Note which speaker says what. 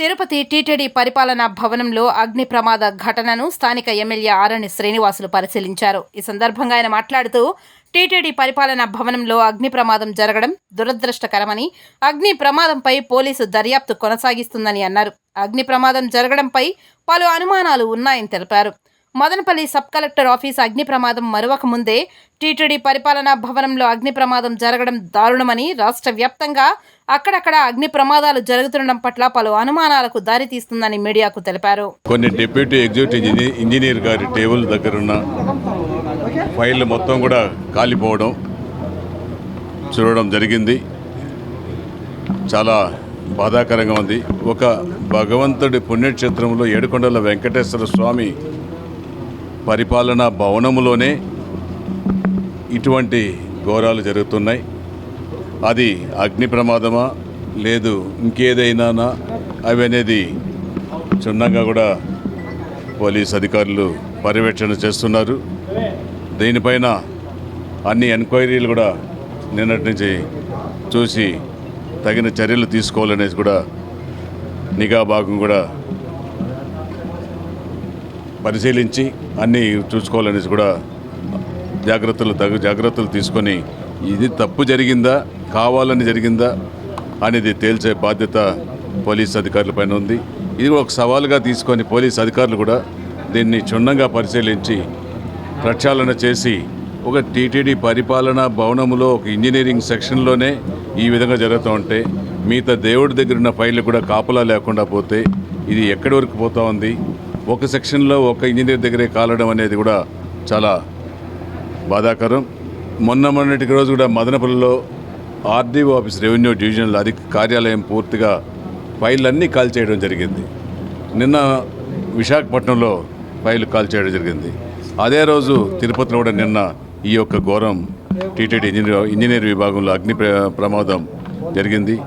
Speaker 1: Tirupati TTD పరిపాలనా భవనంలో అగ్ని ప్రమాద ఘటనను స్థానిక ఎమ్మెల్యే ఆరణి శ్రీనివాసులు పరిశీలించారు. ఈ సందర్భంగా ఆయన మాట్లాడుతూ టీటీడీ పరిపాలనా భవనంలో అగ్ని ప్రమాదం జరగడం దురదృష్టకరమని, అగ్ని ప్రమాదంపై పోలీసు దర్యాప్తు కొనసాగిస్తుందని అన్నారు. అగ్ని ప్రమాదం జరగడంపై పలు అనుమానాలు ఉన్నాయని తెలిపారు. మదనపల్లి సబ్ కలెక్టర్ ఆఫీస్ అగ్ని ప్రమాదం మరొక ముందే టీటీడీ పరిపాలనా భవనంలో అగ్ని ప్రమాదం జరగడం దారుణమని, రాష్ట్ర వ్యాప్తంగా అక్కడక్కడ అగ్ని ప్రమాదాలు జరుగుతుండడం పట్ల పలు అనుమానాలకు దారితీస్తుందని మీడియాకు తెలిపారు.
Speaker 2: కొన్ని డిప్యూటీ ఎగ్జిక్యూటివ్ ఇంజనీర్ గారి టేబుల్ దగ్గరున్న ఫైళ్ళు మొత్తం కూడా కాలిపోవడం చూడడం జరిగింది. చాలా బాధాకరంగా ఉంది. ఒక భగవంతుడి పుణ్యక్షేత్రంలో ఏడుకొండల వెంకటేశ్వర స్వామి పరిపాలనా భవనంలోనే ఇటువంటి ఘోరాలు జరుగుతున్నాయి. అది అగ్ని ప్రమాదమా లేదు ఇంకేదైనా అవి అనేది క్షుణ్ణంగా కూడా పోలీస్ అధికారులు పర్యవేక్షణ చేస్తున్నారు. దీనిపైన అన్ని ఎంక్వైరీలు కూడా నిన్నటి నుంచి చూసి తగిన చర్యలు తీసుకోవాలనేసి కూడా నిఘా భాగం కూడా పరిశీలించి అన్నీ చూసుకోవాలనేసి కూడా జాగ్రత్తలు తీసుకొని ఇది తప్పు జరిగిందా కావాలని జరిగిందా అనేది తేల్చే బాధ్యత పోలీస్ అధికారులపైన ఉంది. ఇది ఒక సవాలుగా తీసుకొని పోలీస్ అధికారులు కూడా దీన్ని క్షుణ్ణంగా పరిశీలించి ప్రక్షాళన చేసి ఒక టీటీడీ పరిపాలనా భవనంలో ఒక ఇంజనీరింగ్ సెక్షన్లోనే ఈ విధంగా జరుగుతూ ఉంటే మిగతా దేవుడి దగ్గర ఉన్న ఫైళ్ళు కూడా కాపలా లేకుండా పోతే ఇది ఎక్కడి వరకు పోతూ ఉంది. ఒక సెక్షన్లో ఒక ఇంజనీర్ దగ్గరే కాలడం అనేది కూడా చాలా బాధాకరం. మొన్నటికి రోజు కూడా మదనపల్లిలో ఆర్డీఓ ఆఫీస్ రెవెన్యూ డివిజనల్ కార్యాలయం పూర్తిగా ఫైళ్ళన్నీ కాల్ చేయడం జరిగింది. నిన్న విశాఖపట్నంలో ఫైల్ కాల్ చేయడం జరిగింది. అదే రోజు తిరుపతిలో కూడా నిన్న ఈ యొక్క ఘోరం టీటీడీ ఇంజనీర్ విభాగంలో అగ్ని ప్రమాదం జరిగింది.